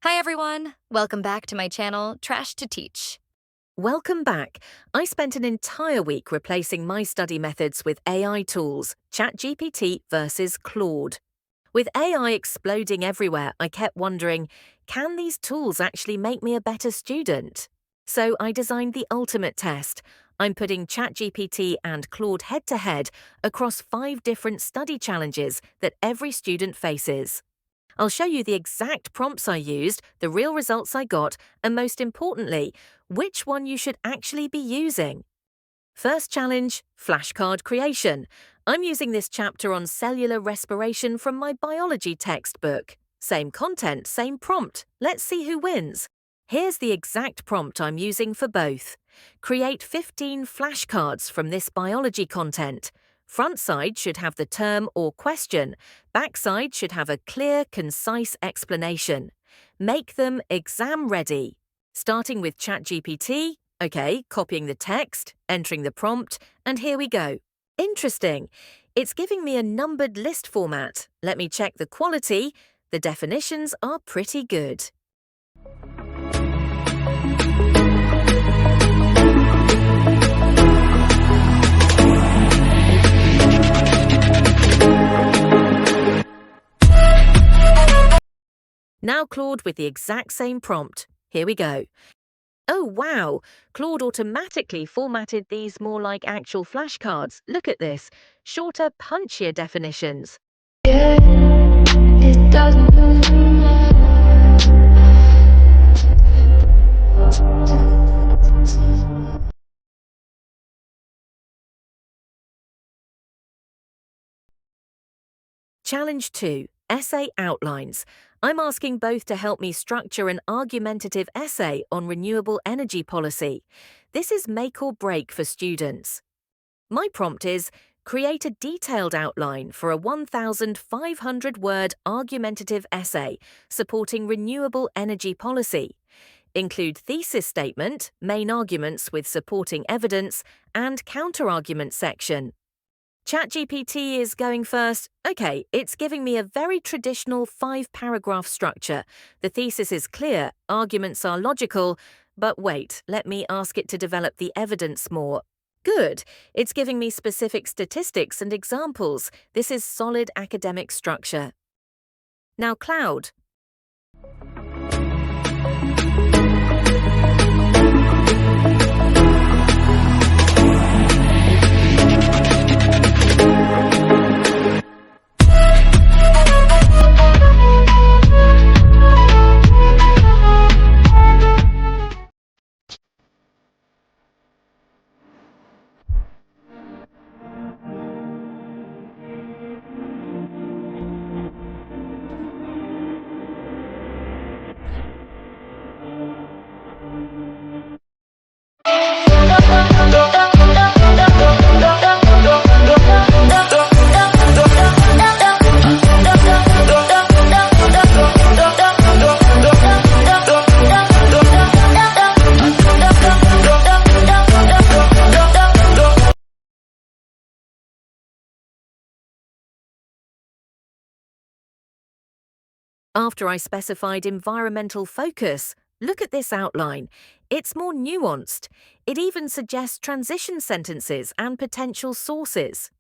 Hi everyone! Welcome back to my channel, Trash to Teach. Welcome back. I spent an entire week replacing my study methods with AI tools, ChatGPT versus Claude. With AI exploding everywhere, I kept wondering, can these tools actually make me a better student? So I designed the ultimate test. I'm putting ChatGPT and Claude head-to-head across 5 different study challenges that every student faces. I'll show you the exact prompts I used, the real results I got, and most importantly, which one you should actually be using. First challenge, flashcard creation. I'm using this chapter on cellular respiration from my biology textbook. Same content, same prompt. Let's see who wins. Here's the exact prompt I'm using for both. Create 15 flashcards from this biology content. Front side should have the term or question. Back side should have a clear, concise explanation. Make them exam ready. Starting with ChatGPT, okay, copying the text, entering the prompt, and here we go. Interesting. It's giving me a numbered list format. Let me check the quality. The definitions are pretty good. Now Claude with the exact same prompt. Here we go. Oh wow, Claude automatically formatted these more like actual flashcards. Look at this. Shorter, punchier definitions. Yeah, it doesn't Challenge 2. Essay outlines. I'm asking both to help me structure an argumentative essay on renewable energy policy. This is make or break for students. My prompt is, create a detailed outline for a 1,500-word argumentative essay supporting renewable energy policy. Include thesis statement, main arguments with supporting evidence, and counter-argument section. ChatGPT is going first. Okay, it's giving me a very traditional 5-paragraph structure. The thesis is clear, arguments are logical, but wait, let me ask it to develop the evidence more. Good, it's giving me specific statistics and examples. This is solid academic structure. Now Claude. After I specified environmental focus, look at this outline. It's more nuanced. It even suggests transition sentences and potential sources.